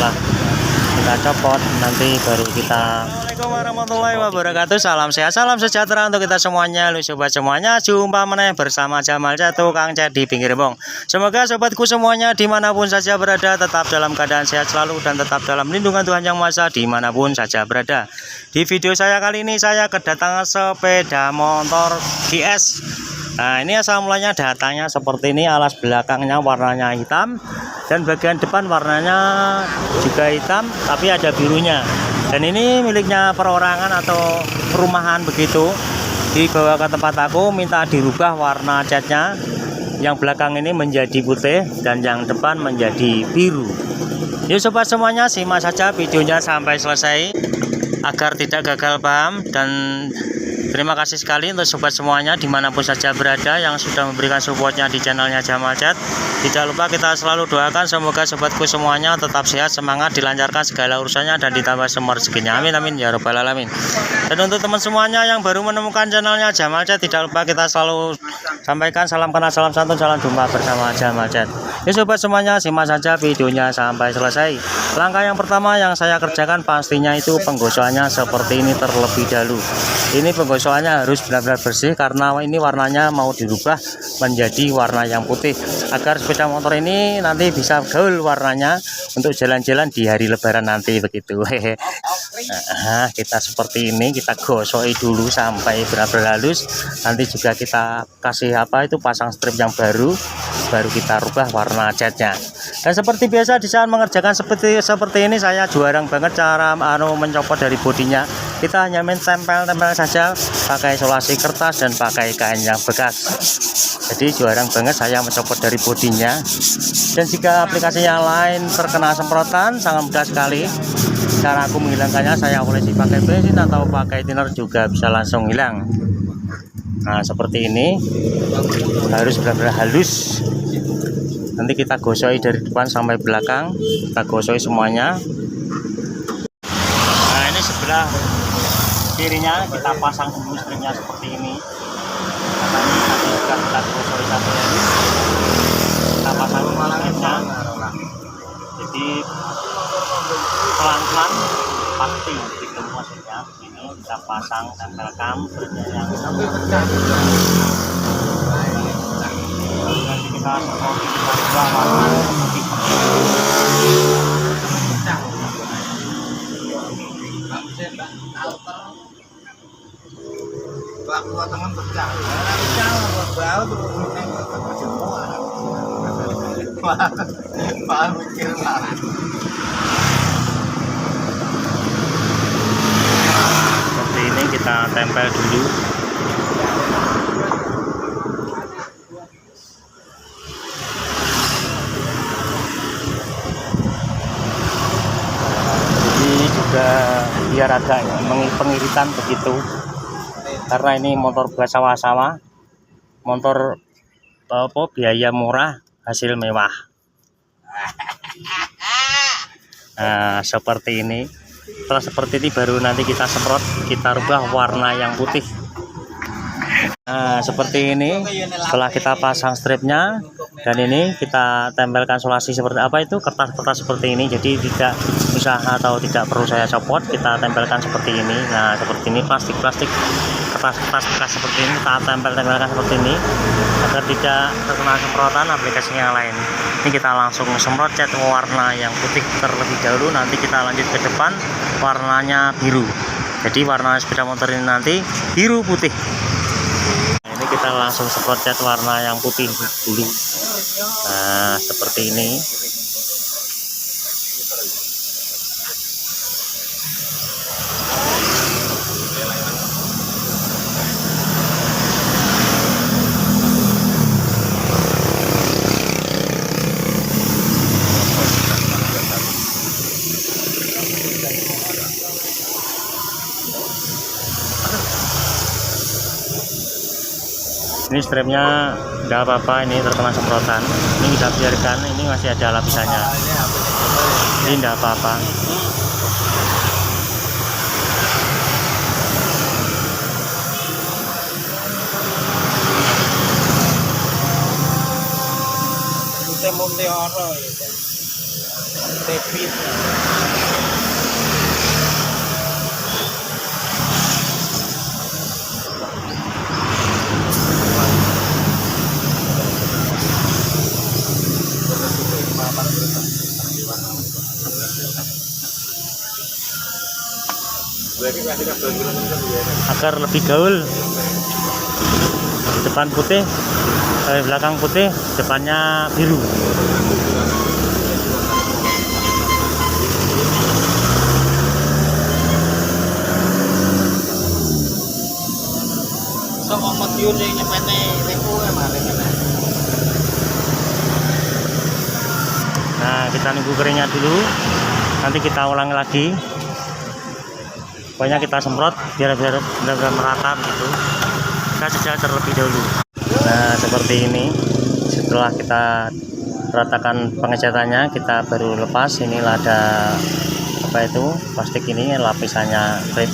setelah kita copot nanti baru kita. Assalamualaikum warahmatullahi wabarakatuh. Salam sehat, salam sejahtera untuk kita semuanya. Lu sobat semuanya, jumpa meneh bersama Jamal Chat, tukang cat di pinggir bong. Semoga sobatku semuanya dimanapun saja berada tetap dalam keadaan sehat selalu dan tetap dalam lindungan Tuhan Yang Maha Esa dimanapun saja berada. Di video saya kali ini saya kedatangan sepeda motor GS. Nah, ini asal mulanya datanya seperti ini, alas belakangnya warnanya hitam dan bagian depan warnanya juga hitam tapi ada birunya. Dan ini miliknya perorangan atau perumahan begitu. Dibawa ke tempat aku, minta dirubah warna catnya. Yang belakang ini menjadi putih dan yang depan menjadi biru. Yuk sobat semuanya, simak saja videonya sampai selesai agar tidak gagal paham. Dan terima kasih sekali untuk sobat semuanya dimanapun saja berada yang sudah memberikan supportnya di channelnya Jamal Chat. Tidak lupa kita selalu doakan semoga sobatku semuanya tetap sehat, semangat, dilancarkan segala urusannya dan ditambah semua rezekinya. Amin amin ya robbal alamin. Dan untuk teman semuanya yang baru menemukan channelnya Jamal Chat, tidak lupa kita selalu sampaikan salam kenal, salam santun, salam jumpa bersama Jamal Chat. Ya sobat semuanya, simak saja videonya sampai selesai. Langkah yang pertama yang saya kerjakan pastinya itu penggosokannya seperti ini terlebih dahulu. Ini penggosokannya harus benar-benar bersih karena ini warnanya mau dirubah menjadi warna yang putih agar sepeda motor ini nanti bisa gaul warnanya untuk jalan-jalan di hari lebaran nanti begitu. Nah, kita seperti ini kita gosoi dulu sampai benar-benar halus. Nanti juga kita kasih pasang strip yang baru kita rubah warna catnya. Dan seperti biasa di saat mengerjakan seperti ini saya jarang banget cara mencopot dari bodinya. Kita hanya main tempel saja pakai isolasi kertas dan pakai kain yang bekas. Jadi jarang banget saya mencopot dari bodinya. Dan jika aplikasi yang lain terkena semprotan sangat mudah sekali. Cara aku menghilangkannya saya olesi pakai bensin atau pakai thinner juga bisa langsung hilang. Nah seperti ini harus benar-benar halus. Nanti kita gosoi dari depan sampai belakang, kita gosoi semuanya. Nah ini sebelah kirinya kita pasang dulu stripnya seperti ini. Nah, ini nanti juga kita gosoi satu lagi. Kita pasang stripnya. Jadi pelan-pelan pasti gitu maksudnya. Ini kita pasang tempelkan stripnya yang sampai pecah. Nanti kita semprot kita warna putih. Teman pecah. Bau tuh mikir lah. Seperti ini kita tempel dulu. Juga biar agak pengiritan begitu karena ini motor buat sawah-sawah, motor biaya murah hasil mewah. Nah seperti ini, setelah seperti ini baru nanti kita semprot, kita rubah warna yang putih. Nah seperti ini setelah kita pasang stripnya dan ini kita tempelkan isolasi seperti kertas-kertas seperti ini, jadi tidak usah atau tidak perlu saya copot, kita tempelkan seperti ini. Nah seperti ini plastik kertas-kertas bekas seperti ini kita tempelkan seperti ini agar tidak terkena semprotan aplikasi yang lain. Ini kita langsung semprot cat warna yang putih terlebih dahulu, nanti kita lanjut ke depan warnanya biru. Jadi warna sepeda motor ini nanti biru putih. Ini kita langsung semprot cat warna yang putih dulu. Nah seperti ini. Ini stripnya tidak apa-apa, ini terkena semprotan, ini kita biarkan, ini masih ada lapisannya, ini tidak apa-apa. Monte Rapid. Agar lebih gaul, depan putih, belakang putih, depannya biru. Nah, kita nunggu keringnya dulu, nanti kita ulang lagi. Pokoknya kita semprot biar benar-benar merata gitu. Kita jeda terlebih dahulu. Nah, seperti ini. Setelah kita ratakan pengecatannya, kita baru lepas. Ini ada apa itu, plastik ini lapisannya grip.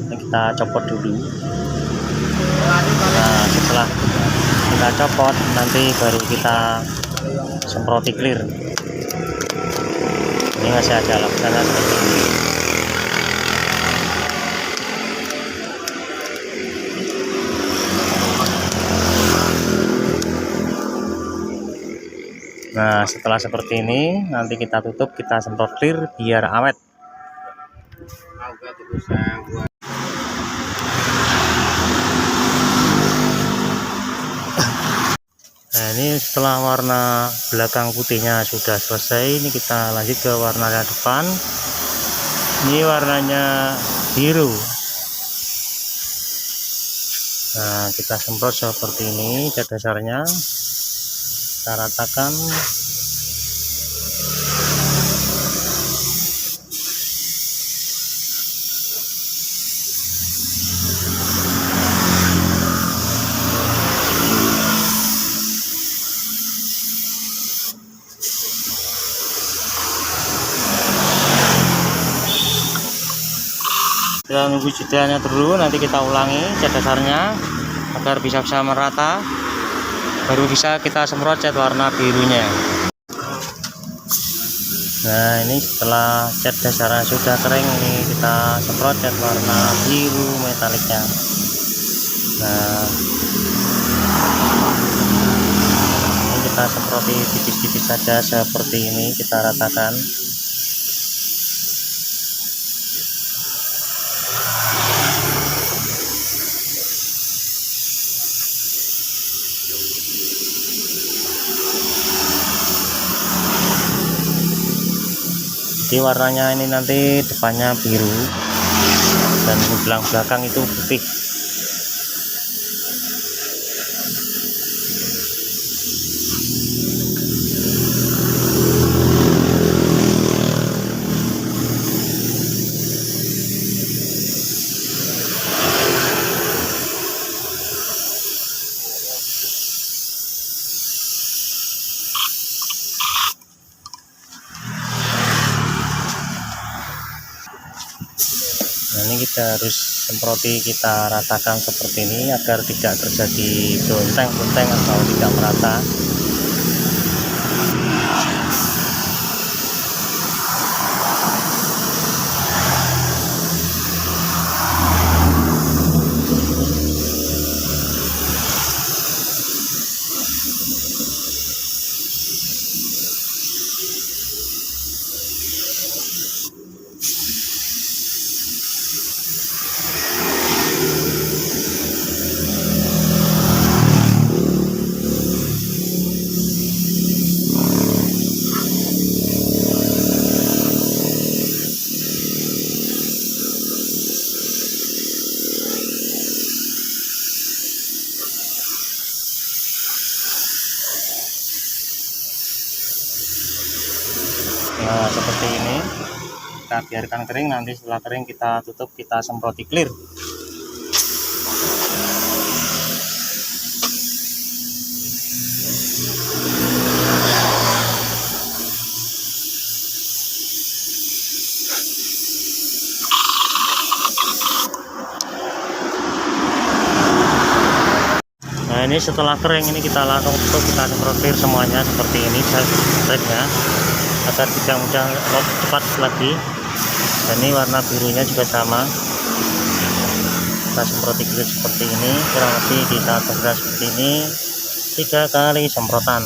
Ini kita copot dulu. Nah, setelah kita copot, nanti baru kita semproti clear. Ini masih ada lapisannya seperti ini. Nah, setelah seperti ini, nanti kita tutup, kita semprot clear biar awet. Nah, ini setelah warna belakang putihnya sudah selesai, ini kita lanjut ke warna depan. Ini warnanya biru. Nah, kita semprot seperti ini cat dasarnya, kita ratakan. Kita nunggu jedanya dulu, nanti kita ulangi cat dasarnya agar bisa merata, baru bisa kita semprot cat warna birunya. Nah, ini setelah cat dasarnya sudah kering, ini kita semprot cat warna biru metaliknya. Nah, ini kita semproti tipis-tipis saja seperti ini, kita ratakan. Jadi warnanya ini nanti depannya biru dan belakang itu putih. Nah, ini kita harus semproti, kita ratakan seperti ini agar tidak terjadi bonteng-bonteng atau tidak merata. Nah, seperti ini kita biarkan kering, nanti setelah kering kita tutup, kita semproti clear. Nah, ini setelah kering ini kita langsung tutup, kita semprotir semuanya seperti ini stripe-nya agar tidak mudah cepat lagi. Dan ini warna birunya juga sama, kita semprot dulu seperti ini, kurang lebih di saat bergerak seperti ini 3 kali semprotan.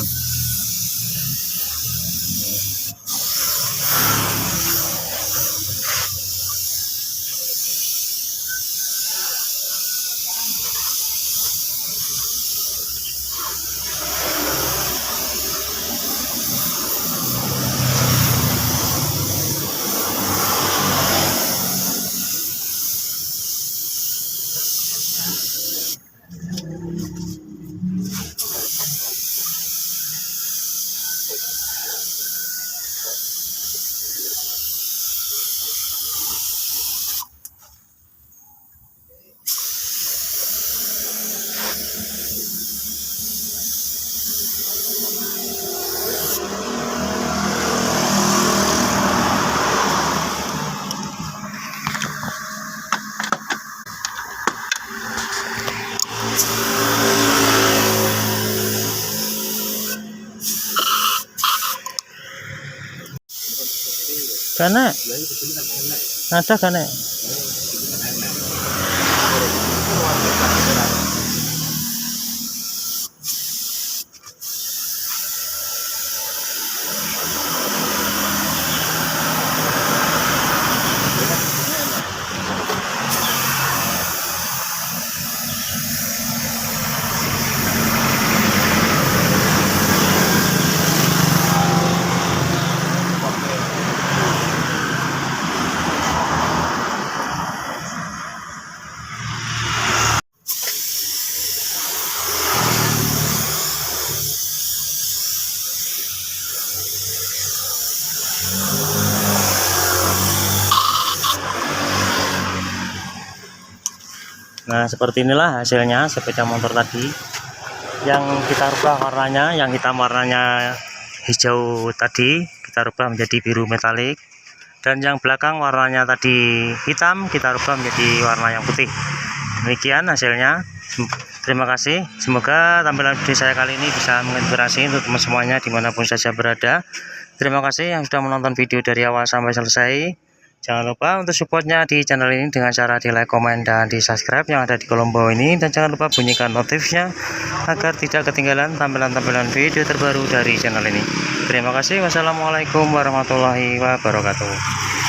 Karena ada kan ya. Nah, seperti inilah hasilnya sepeda motor tadi yang kita rubah warnanya, yang hitam warnanya hijau tadi kita rubah menjadi biru metalik, dan yang belakang warnanya tadi hitam kita rubah menjadi warna yang putih. Demikian hasilnya. Terima kasih, semoga tampilan video saya kali ini bisa menginspirasi untuk teman semuanya dimanapun saja berada. Terima kasih yang sudah menonton video dari awal sampai selesai. Jangan lupa untuk supportnya di channel ini dengan cara di like, komen, dan di subscribe yang ada di kolom bawah ini. Dan jangan lupa bunyikan notifnya agar tidak ketinggalan tampilan-tampilan video terbaru dari channel ini. Terima kasih. Wassalamualaikum warahmatullahi wabarakatuh.